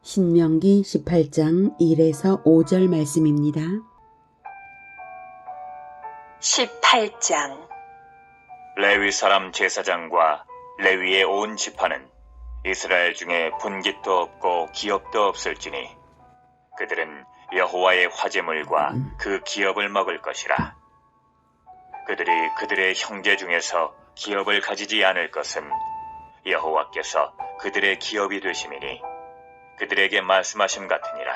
신명기 18장 1에서 5절 말씀입니다. 18장 레위 사람 제사장과 레위의 온 지파는 이스라엘 중에 분깃도 없고 기업도 없을지니 그들은 여호와의 화제물과 그 기업을 먹을 것이라. 그들이 그들의 형제 중에서 기업을 가지지 않을 것은 여호와께서 그들의 기업이 되심이니 그들에게 말씀하심 같으니라.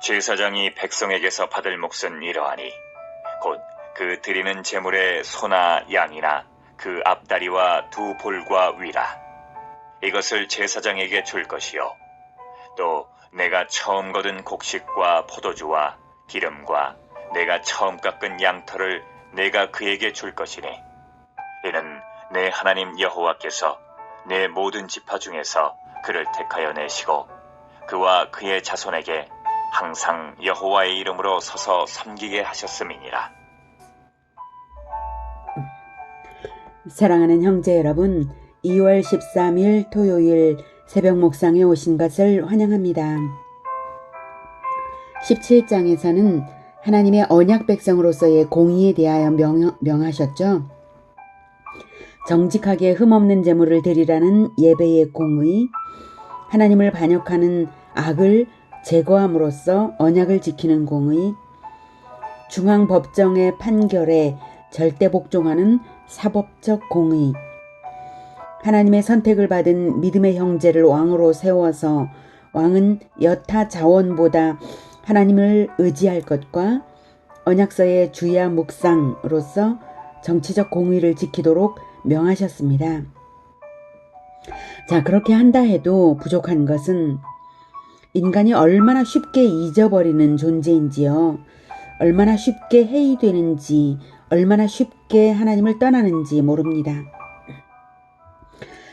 제사장이 백성에게서 받을 몫은 이러하니 곧 그 드리는 제물의 소나 양이나 그 앞다리와 두 볼과 위라. 이것을 제사장에게 줄 것이요 또 내가 처음 거둔 곡식과 포도주와 기름과 내가 처음 깎은 양털을 내가 그에게 줄 것이니 이는 내 하나님 여호와께서 내 모든 지파 중에서 그를 택하여 내시고 그와 그의 자손에게 항상 여호와의 이름으로 서서 섬기게 하셨음이니라. 사랑하는 형제 여러분, 2월 13일 토요일 새벽 목상에 오신 것을 환영합니다. 17장에서는 하나님의 언약 백성으로서의 공의에 대하여 명하셨죠. 정직하게 흠없는 제물을 드리라는 예배의 공의, 하나님을 반역하는 악을 제거함으로써 언약을 지키는 공의, 중앙법정의 판결에 절대 복종하는 사법적 공의, 하나님의 선택을 받은 믿음의 형제를 왕으로 세워서 왕은 여타 자원보다 하나님을 의지할 것과 언약서의 주야 묵상으로서 정치적 공의를 지키도록 명하셨습니다. 자, 그렇게 한다 해도 부족한 것은 인간이 얼마나 쉽게 잊어버리는 존재인지요. 얼마나 쉽게 해이되는지, 얼마나 쉽게 하나님을 떠나는지 모릅니다.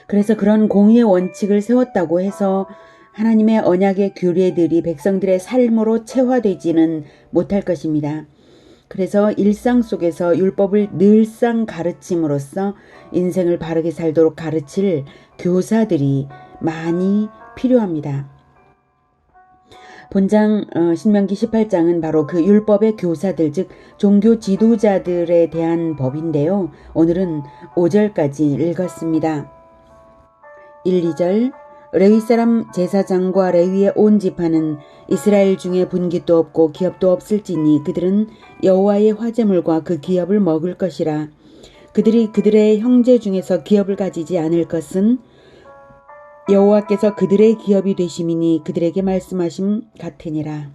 그래서 그런 공의의 원칙을 세웠다고 해서 하나님의 언약의 규례들이 백성들의 삶으로 체화되지는 못할 것입니다. 그래서 일상 속에서 율법을 늘상 가르침으로써 인생을 바르게 살도록 가르칠 교사들이 많이 필요합니다. 본장 신명기 18장은 바로 그 율법의 교사들, 즉 종교 지도자들에 대한 법인데요. 오늘은 5절까지 읽었습니다. 1, 2절 레위 사람 제사장과 레위의 온 지파는 이스라엘 중에 분깃도 없고 기업도 없을지니 그들은 여호와의 화제물과 그 기업을 먹을 것이라. 그들이 그들의 형제 중에서 기업을 가지지 않을 것은 여호와께서 그들의 기업이 되심이니 그들에게 말씀하심 같으니라.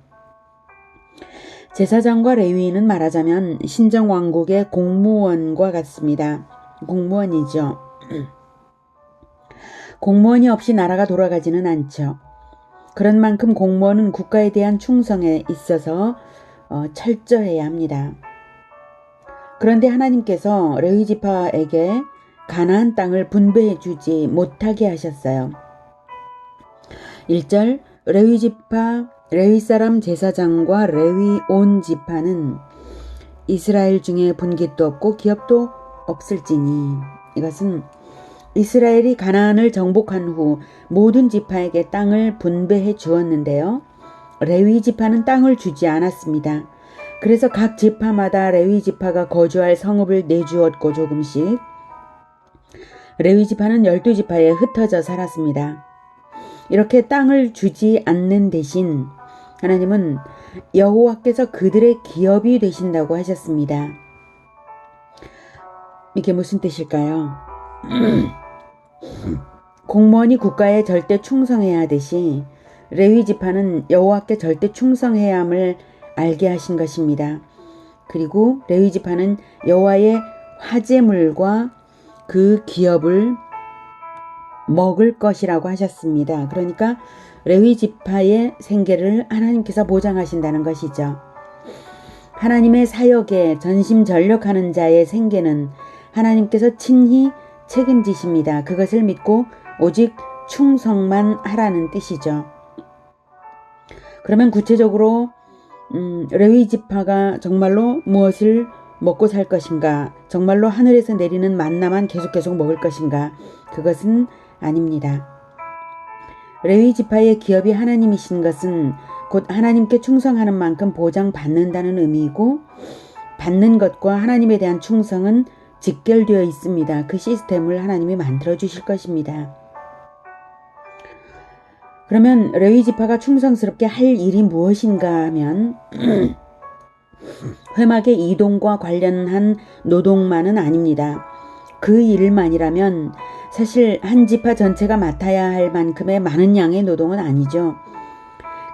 제사장과 레위인은 말하자면 신정왕국의 공무원과 같습니다. 공무원이죠. 공무원이 없이 나라가 돌아가지는 않죠. 그런 만큼 공무원은 국가에 대한 충성에 있어서 철저해야 합니다. 그런데 하나님께서 레위 지파에게 가나안 땅을 분배해 주지 못하게 하셨어요. 1절 레위 지파, 레위 사람 제사장과 레위 온 지파는 이스라엘 중에 분깃도 없고 기업도 없을지니, 이것은 이스라엘이 가나안을 정복한 후 모든 지파에게 땅을 분배해 주었는데요. 레위 지파는 땅을 주지 않았습니다. 그래서 각 지파마다 레위 지파가 거주할 성읍을 내주었고 조금씩 레위 지파는 12지파에 흩어져 살았습니다. 이렇게 땅을 주지 않는 대신 하나님은 여호와께서 그들의 기업이 되신다고 하셨습니다. 이게 무슨 뜻일까요? 공무원이 국가에 절대 충성해야 하듯이 레위 지파는 여호와께 절대 충성해야 함을 알게 하신 것입니다. 그리고 레위 지파는 여호와의 화제물과 그 기업을 먹을 것이라고 하셨습니다. 그러니까 레위 지파의 생계를 하나님께서 보장하신다는 것이죠. 하나님의 사역에 전심전력하는 자의 생계는 하나님께서 친히 책임지십니다. 그것을 믿고 오직 충성만 하라는 뜻이죠. 그러면 구체적으로 레위 지파가 정말로 무엇을 먹고 살 것인가? 정말로 하늘에서 내리는 만나만 계속 먹을 것인가? 그것은 아닙니다. 레위 지파의 기업이 하나님이신 것은 곧 하나님께 충성하는 만큼 보장받는다는 의미이고, 받는 것과 하나님에 대한 충성은 직결되어 있습니다. 그 시스템을 하나님이 만들어 주실 것입니다. 그러면 레위 지파가 충성스럽게 할 일이 무엇인가 하면 회막의 이동과 관련한 노동만은 아닙니다. 그 일만이라면 사실 한 지파 전체가 맡아야 할 만큼의 많은 양의 노동은 아니죠.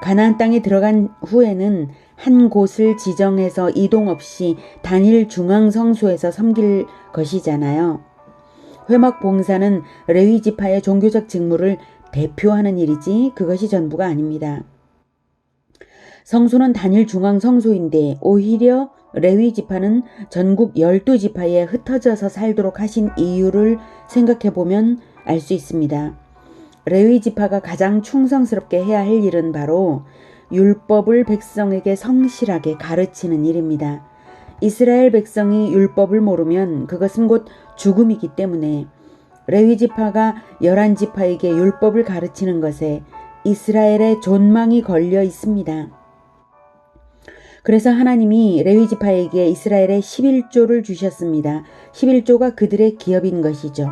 가나안 땅에 들어간 후에는 한 곳을 지정해서 이동 없이 단일 중앙 성소에서 섬길 것이잖아요. 회막 봉사는 레위 지파의 종교적 직무를 대표하는 일이지 그것이 전부가 아닙니다. 성소는 단일 중앙 성소인데 오히려 레위 지파는 전국 12지파에 흩어져서 살도록 하신 이유를 생각해보면 알 수 있습니다. 레위 지파가 가장 충성스럽게 해야 할 일은 바로 율법을 백성에게 성실하게 가르치는 일입니다. 이스라엘 백성이 율법을 모르면 그것은 곧 죽음이기 때문에 레위 지파가 11지파에게 율법을 가르치는 것에 이스라엘의 존망이 걸려 있습니다. 그래서 하나님이 레위 지파에게 이스라엘의 11조를 주셨습니다. 11조가 그들의 기업인 것이죠.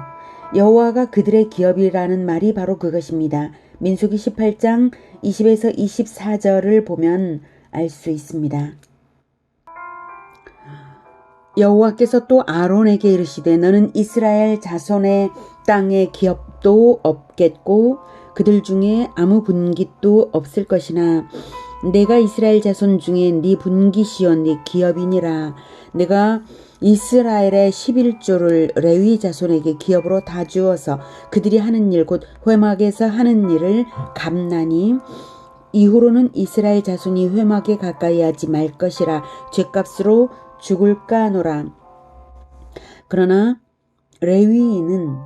여호와가 그들의 기업이라는 말이 바로 그것입니다. 민수기 18장 20에서 24절을 보면 알 수 있습니다. 여호와께서 또 아론에게 이르시되 너는 이스라엘 자손의 땅에 기업도 없겠고 그들 중에 아무 분깃도 없을 것이나 내가 이스라엘 자손 중에 네 분깃이요 네 기업이니라. 내가 이스라엘의 11조를 레위 자손에게 기업으로 다 주어서 그들이 하는 일 곧 회막에서 하는 일을 갚나니 이후로는 이스라엘 자손이 회막에 가까이 하지 말 것이라. 죗값으로 죽을까 하노라. 그러나 레위인은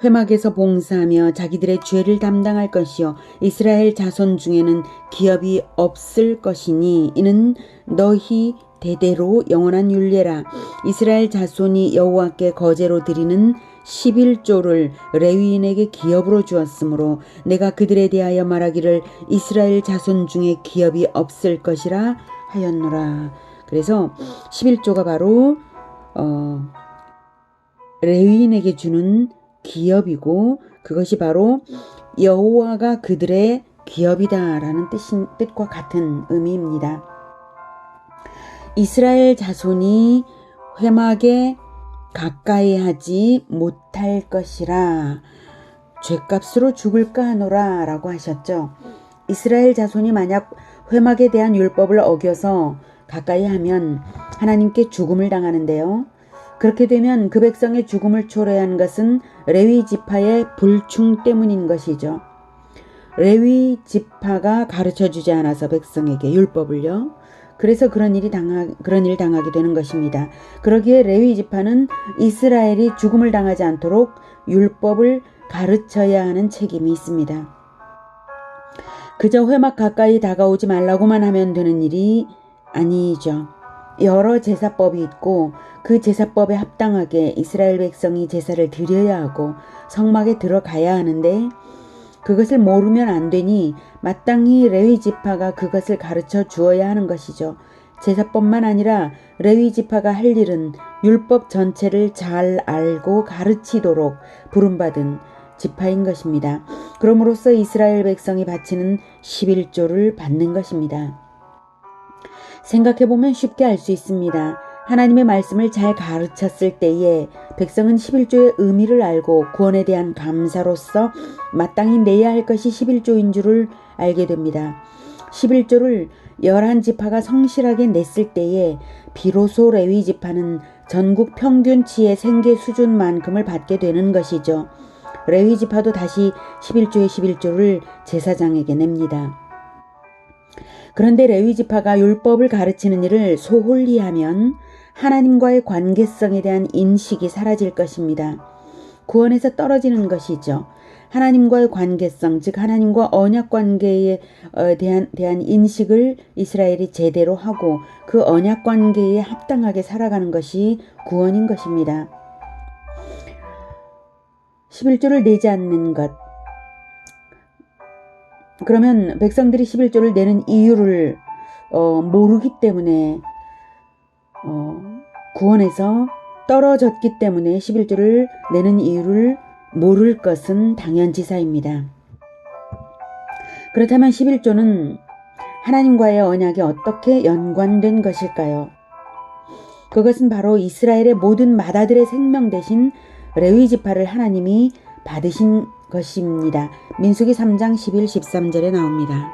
회막에서 봉사하며 자기들의 죄를 담당할 것이요 이스라엘 자손 중에는 기업이 없을 것이니 이는 너희 대대로 영원한 율례라. 이스라엘 자손이 여호와께 거제로 드리는 11조를 레위인에게 기업으로 주었으므로 내가 그들에 대하여 말하기를 이스라엘 자손 중에 기업이 없을 것이라 하였노라. 그래서 11조가 바로 레위인에게 주는 기업이고 그것이 바로 여호와가 그들의 기업이다라는 뜻과 같은 의미입니다. 이스라엘 자손이 회막에 가까이 하지 못할 것이라. 죗값으로 죽을까 하노라 라고 하셨죠. 이스라엘 자손이 만약 회막에 대한 율법을 어겨서 가까이 하면 하나님께 죽음을 당하는데요. 그렇게 되면 그 백성의 죽음을 초래한 것은 레위 지파의 불충 때문인 것이죠. 레위 지파가 가르쳐주지 않아서 백성에게 율법을요. 그래서 그런 일 당하게 되는 것입니다. 그러기에 레위 지파는 이스라엘이 죽음을 당하지 않도록 율법을 가르쳐야 하는 책임이 있습니다. 그저 회막 가까이 다가오지 말라고만 하면 되는 일이 아니죠. 여러 제사법이 있고 그 제사법에 합당하게 이스라엘 백성이 제사를 드려야 하고 성막에 들어가야 하는데 그것을 모르면 안 되니 마땅히 레위 지파가 그것을 가르쳐 주어야 하는 것이죠. 제사법만 아니라 레위 지파가 할 일은 율법 전체를 잘 알고 가르치도록 부름받은 지파인 것입니다. 그러므로써 이스라엘 백성이 바치는 11조를 받는 것입니다. 생각해보면 쉽게 알 수 있습니다. 하나님의 말씀을 잘 가르쳤을 때에 백성은 11조의 의미를 알고 구원에 대한 감사로서 마땅히 내야 할 것이 11조인 줄을 알게 됩니다. 11조를 11지파가 성실하게 냈을 때에 비로소 레위 지파는 전국 평균치의 생계 수준만큼을 받게 되는 것이죠. 레위 지파도 다시 11조의 11조를 제사장에게 냅니다. 그런데 레위 지파가 율법을 가르치는 일을 소홀히 하면 하나님과의 관계성에 대한 인식이 사라질 것입니다. 구원에서 떨어지는 것이죠. 하나님과의 관계성, 즉 하나님과 언약 관계에 대한 인식을 이스라엘이 제대로 하고 그 언약 관계에 합당하게 살아가는 것이 구원인 것입니다. 11조를 내지 않는 것, 그러면 백성들이 11조를 내는 이유를 모르기 때문에 구원에서 떨어졌기 때문에 11조를 내는 이유를 모를 것은 당연지사입니다. 그렇다면 11조는 하나님과의 언약에 어떻게 연관된 것일까요? 그것은 바로 이스라엘의 모든 맏아들의 생명 대신 레위 지파를 하나님이 받으신 것입니다. 민수기 3장 11, 13절에 나옵니다.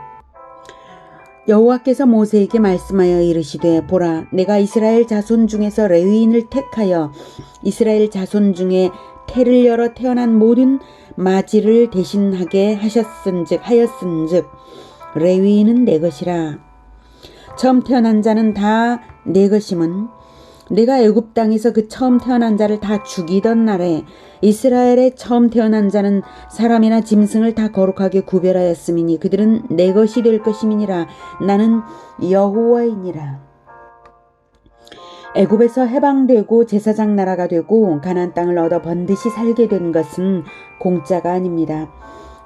여호와께서 모세에게 말씀하여 이르시되 보라 내가 이스라엘 자손 중에서 레위인을 택하여 이스라엘 자손 중에 태를 열어 태어난 모든 마지를 대신하게 하였은즉 레위인은 내 것이라. 처음 태어난 자는 다 내 것임은 내가 애굽 땅에서 그 처음 태어난 자를 다 죽이던 날에 이스라엘의 처음 태어난 자는 사람이나 짐승을 다 거룩하게 구별하였음이니 그들은 내 것이 될 것임이니라. 나는 여호와이니라. 애굽에서 해방되고 제사장 나라가 되고 가나안 땅을 얻어 번듯이 살게 된 것은 공짜가 아닙니다.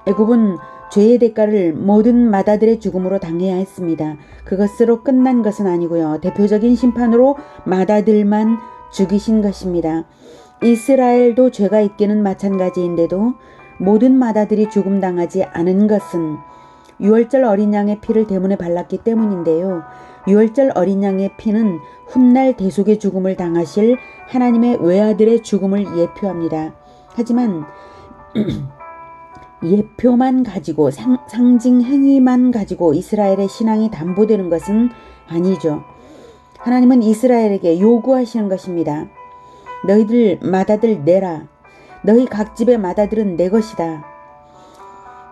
애굽은 죄의 대가를 모든 맏아들의 죽음으로 당해야 했습니다. 그것으로 끝난 것은 아니고요. 대표적인 심판으로 맏아들만 죽이신 것입니다. 이스라엘도 죄가 있기는 마찬가지인데도 모든 맏아들이 죽음당하지 않은 것은 유월절 어린 양의 피를 대문에 발랐기 때문인데요. 유월절 어린 양의 피는 훗날 대속의 죽음을 당하실 하나님의 외아들의 죽음을 예표합니다. 하지만 예표만 가지고 상징 행위만 가지고 이스라엘의 신앙이 담보되는 것은 아니죠. 하나님은 이스라엘에게 요구하시는 것입니다. 너희들 맏아들 내라. 너희 각 집의 맏아들은 내 것이다.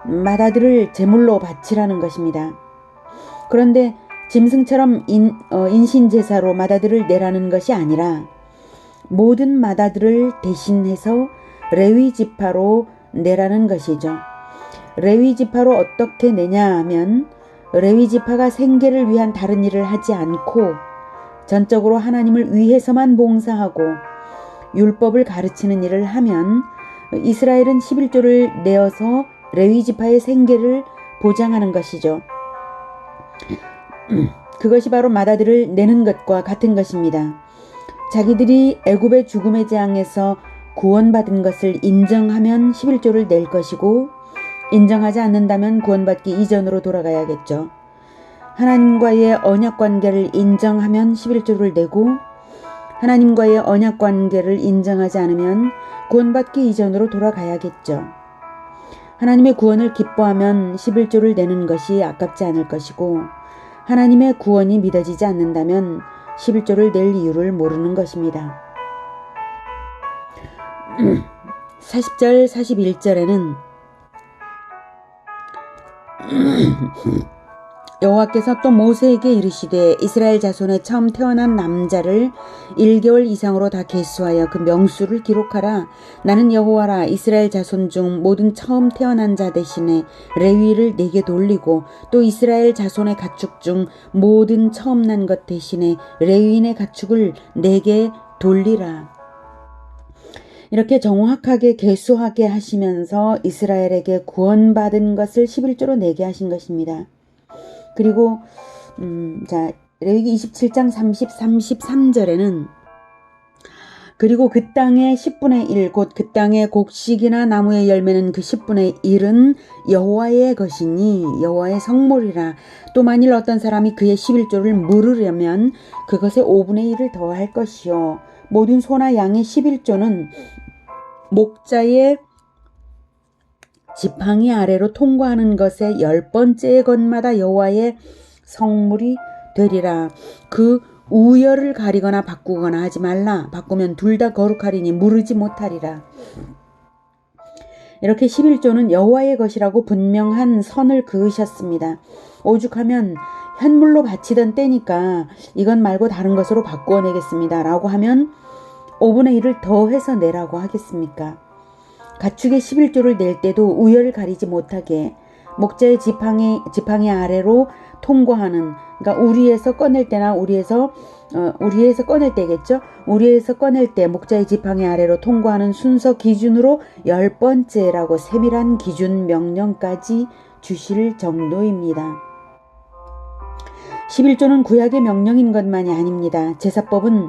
맏아들을 제물로 바치라는 것입니다. 그런데 짐승처럼 인신제사로 맏아들을 내라는 것이 아니라 모든 맏아들을 대신해서 레위 지파로 내라는 것이죠. 레위 지파로 어떻게 내냐 하면 레위 지파가 생계를 위한 다른 일을 하지 않고 전적으로 하나님을 위해서만 봉사하고 율법을 가르치는 일을 하면 이스라엘은 11조를 내어서 레위 지파의 생계를 보장하는 것이죠. 그것이 바로 맏아들을 내는 것과 같은 것입니다. 자기들이 애굽의 죽음의 재앙에서 구원받은 것을 인정하면 11조를 낼 것이고 인정하지 않는다면 구원받기 이전으로 돌아가야겠죠. 하나님과의 언약관계를 인정하면 11조를 내고 하나님과의 언약관계를 인정하지 않으면 구원받기 이전으로 돌아가야겠죠. 하나님의 구원을 기뻐하면 11조를 내는 것이 아깝지 않을 것이고 하나님의 구원이 믿어지지 않는다면 11조를 낼 이유를 모르는 것입니다. 40절 41절에는 여호와께서 또 모세에게 이르시되 이스라엘 자손의 처음 태어난 남자를 1개월 이상으로 다 계수하여 그 명수를 기록하라. 나는 여호와라. 이스라엘 자손 중 모든 처음 태어난 자 대신에 레위를 내게 돌리고 또 이스라엘 자손의 가축 중 모든 처음 난 것 대신에 레위인의 가축을 내게 돌리라. 이렇게 정확하게 계수하게 하시면서 이스라엘에게 구원받은 것을 11조로 내게 하신 것입니다. 그리고 레위기 27장 33절에는 그리고 그 땅의 10분의 1 곧 그 땅의 곡식이나 나무의 열매는 그 10분의 1은 여호와의 것이니 여호와의 성물이라. 또 만일 어떤 사람이 그의 11조를 물으려면 그것의 5분의 1을 더할 것이요 모든 소나 양의 11조는 목자의 지팡이 아래로 통과하는 것의 10번째 것마다 여호와의 성물이 되리라. 그 우열을 가리거나 바꾸거나 하지 말라. 바꾸면 둘 다 거룩하리니 무르지 못하리라. 이렇게 11조는 여호와의 것이라고 분명한 선을 그으셨습니다. 오죽하면 현물로 바치던 때니까 이건 말고 다른 것으로 바꾸어 내겠습니다 라고 하면 5분의 1을 더해서 내라고 하겠습니까? 가축의 11조를 낼 때도 우열을 가리지 못하게 목자의 지팡이 아래로 통과하는, 그러니까 우리에서 꺼낼 때나 우리에서 꺼낼 때겠죠. 우리에서 꺼낼 때 목자의 지팡이 아래로 통과하는 순서 기준으로 10번째라고 세밀한 기준 명령까지 주실 정도입니다. 11조는 구약의 명령인 것만이 아닙니다. 제사법은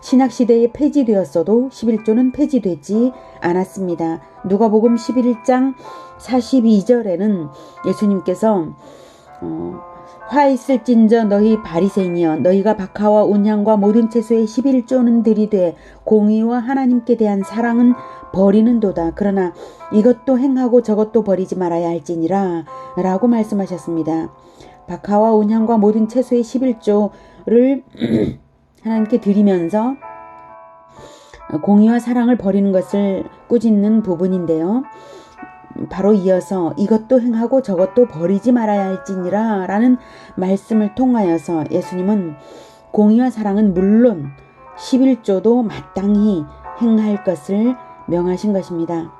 신약시대에 폐지되었어도 11조는 폐지되지 않았습니다. 누가복음 11장 42절에는 예수님께서 화 있을진저 너희 바리새인이여 너희가 박하와 온향과 모든 채소의 11조는 들이되 공의와 하나님께 대한 사랑은 버리는도다. 그러나 이것도 행하고 저것도 버리지 말아야 할지니라 라고 말씀하셨습니다. 박하와 온향과 모든 채소의 11조를 하나님께 드리면서 공의와 사랑을 버리는 것을 꾸짖는 부분인데요. 바로 이어서 이것도 행하고 저것도 버리지 말아야 할지니라 라는 말씀을 통하여서 예수님은 공의와 사랑은 물론 11조도 마땅히 행할 것을 명하신 것입니다.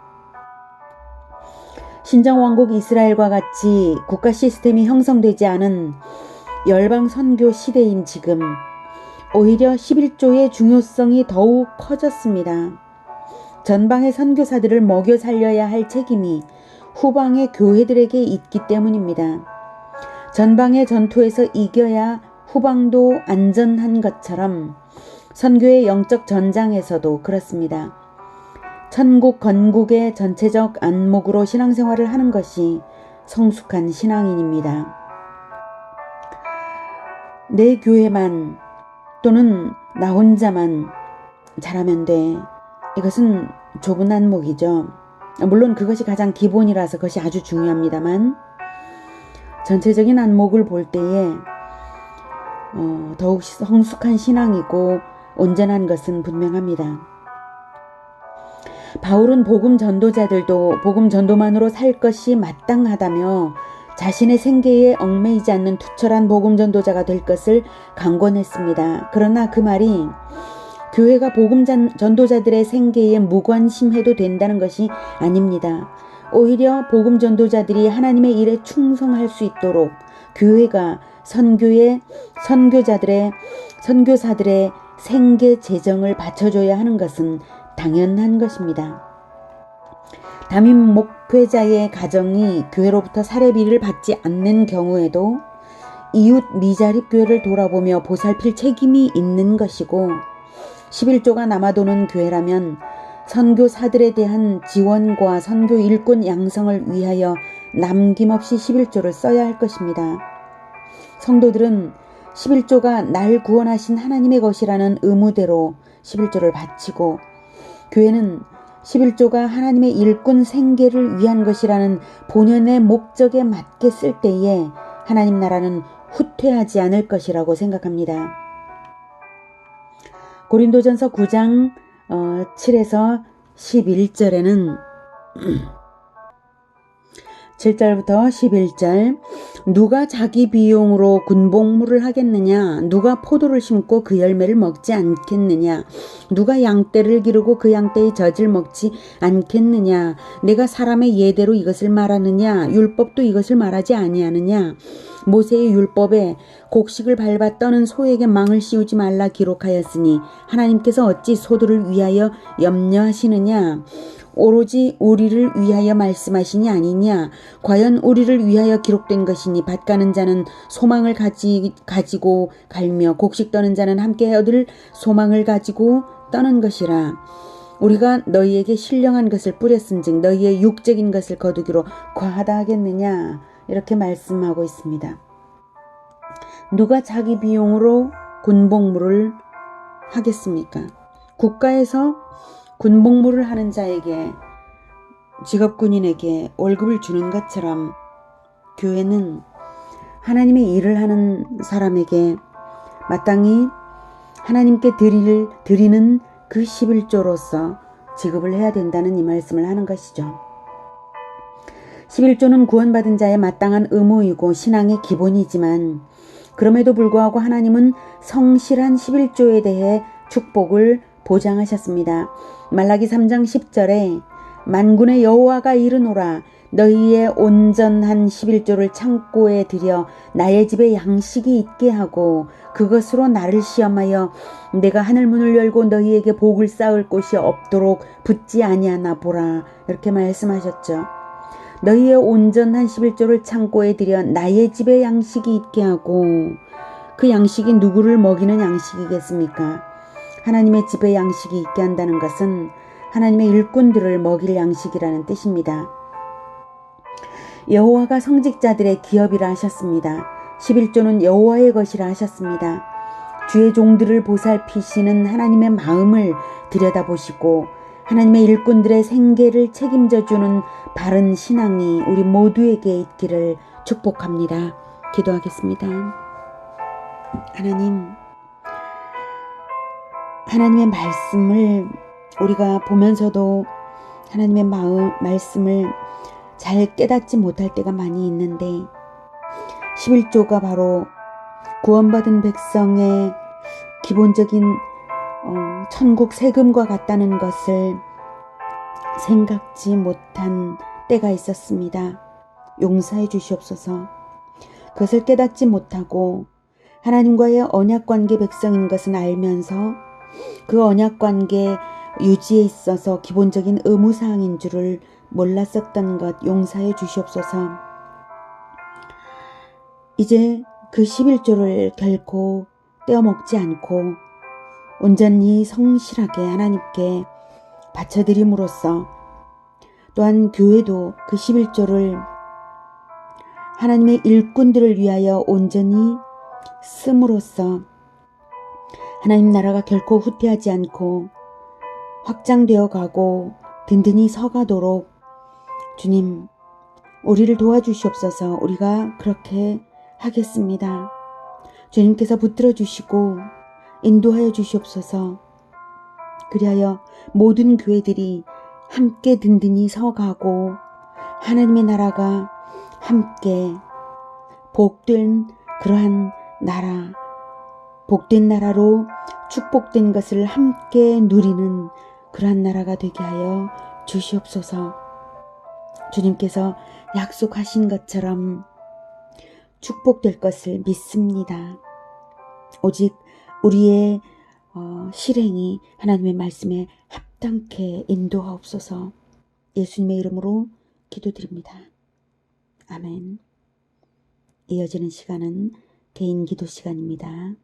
신정왕국 이스라엘과 같이 국가 시스템이 형성되지 않은 열방 선교 시대인 지금 오히려 11조의 중요성이 더욱 커졌습니다. 전방의 선교사들을 먹여 살려야 할 책임이 후방의 교회들에게 있기 때문입니다. 전방의 전투에서 이겨야 후방도 안전한 것처럼 선교의 영적 전장에서도 그렇습니다. 천국 건국의 전체적 안목으로 신앙생활을 하는 것이 성숙한 신앙인입니다. 내 교회만 또는 나 혼자만 잘하면 돼. 이것은 좁은 안목이죠. 물론 그것이 가장 기본이라서 그것이 아주 중요합니다만 전체적인 안목을 볼 때에 더욱 성숙한 신앙이고 온전한 것은 분명합니다. 바울은 복음 전도자들도 복음 전도만으로 살 것이 마땅하다며 자신의 생계에 얽매이지 않는 투철한 복음 전도자가 될 것을 강권했습니다. 그러나 그 말이 교회가 복음 전도자들의 생계에 무관심해도 된다는 것이 아닙니다. 오히려 복음 전도자들이 하나님의 일에 충성할 수 있도록 교회가 선교사들의 생계 재정을 받쳐줘야 하는 것은 당연한 것입니다. 담임 목회자의 가정이 교회로부터 사례비를 받지 않는 경우에도 이웃 미자립 교회를 돌아보며 보살필 책임이 있는 것이고 11조가 남아도는 교회라면 선교사들에 대한 지원과 선교 일꾼 양성을 위하여 남김없이 11조를 써야 할 것입니다. 성도들은 11조가 날 구원하신 하나님의 것이라는 의무대로 11조를 바치고 교회는 11조가 하나님의 일꾼 생계를 위한 것이라는 본연의 목적에 맞게 쓸 때에 하나님 나라는 후퇴하지 않을 것이라고 생각합니다. 고린도전서 9장 7에서 11절에는 7절부터 11절 누가 자기 비용으로 군복무를 하겠느냐? 누가 포도를 심고 그 열매를 먹지 않겠느냐? 누가 양떼를 기르고 그 양떼의 젖을 먹지 않겠느냐? 내가 사람의 예대로 이것을 말하느냐? 율법도 이것을 말하지 아니하느냐? 모세의 율법에 곡식을 밟아 떠는 소에게 망을 씌우지 말라 기록하였으니 하나님께서 어찌 소들을 위하여 염려하시느냐? 오로지 우리를 위하여 말씀하시니 아니냐? 과연 우리를 위하여 기록된 것이니 밭 가는 자는 소망을 가지고 갈며 곡식 떠는 자는 함께 얻을 소망을 가지고 떠는 것이라. 우리가 너희에게 신령한 것을 뿌렸은즉 너희의 육적인 것을 거두기로 과하다 하겠느냐? 이렇게 말씀하고 있습니다. 누가 자기 비용으로 군복무를 하겠습니까? 국가에서 군복무를 하는 자에게 직업군인에게 월급을 주는 것처럼 교회는 하나님의 일을 하는 사람에게 마땅히 하나님께 드리는 그 11조로서 지급을 해야 된다는 이 말씀을 하는 것이죠. 11조는 구원받은 자의 마땅한 의무이고 신앙의 기본이지만 그럼에도 불구하고 하나님은 성실한 11조에 대해 축복을 보장하셨습니다. 말라기 3장 10절에 만군의 여호와가 이르노라 너희의 온전한 11조를 창고에 들여 나의 집에 양식이 있게 하고 그것으로 나를 시험하여 내가 하늘문을 열고 너희에게 복을 쌓을 곳이 없도록 붙지 아니하나 보라. 이렇게 말씀하셨죠. 너희의 온전한 11조를 창고에 들여 나의 집에 양식이 있게 하고, 그 양식이 누구를 먹이는 양식이겠습니까? 하나님의 집에 양식이 있게 한다는 것은 하나님의 일꾼들을 먹일 양식이라는 뜻입니다. 여호와가 성직자들의 기업이라 하셨습니다. 11조는 여호와의 것이라 하셨습니다. 주의 종들을 보살피시는 하나님의 마음을 들여다보시고 하나님의 일꾼들의 생계를 책임져주는 바른 신앙이 우리 모두에게 있기를 축복합니다. 기도하겠습니다. 하나님의 말씀을 우리가 보면서도 하나님의 말씀을 잘 깨닫지 못할 때가 많이 있는데 11조가 바로 구원받은 백성의 기본적인 천국 세금과 같다는 것을 생각지 못한 때가 있었습니다. 용서해 주시옵소서. 그것을 깨닫지 못하고 하나님과의 언약관계 백성인 것은 알면서 그 언약관계 유지에 있어서 기본적인 의무사항인 줄을 몰랐었던 것 용서해 주시옵소서. 이제 그 11조를 결코 떼어먹지 않고 온전히 성실하게 하나님께 바쳐드림으로써 또한 교회도 그 11조를 하나님의 일꾼들을 위하여 온전히 씀으로써 하나님 나라가 결코 후퇴하지 않고 확장되어 가고 든든히 서가도록 주님 우리를 도와주시옵소서. 우리가 그렇게 하겠습니다. 주님께서 붙들어 주시고 인도하여 주시옵소서. 그리하여 모든 교회들이 함께 든든히 서가고 하나님의 나라가 함께 복된 그러한 나라, 복된 나라로 축복된 것을 함께 누리는 그러한 나라가 되게 하여 주시옵소서. 주님께서 약속하신 것처럼 축복될 것을 믿습니다. 오직 우리의 실행이 하나님의 말씀에 합당케 인도하옵소서. 예수님의 이름으로 기도드립니다. 아멘. 이어지는 시간은 개인 기도 시간입니다.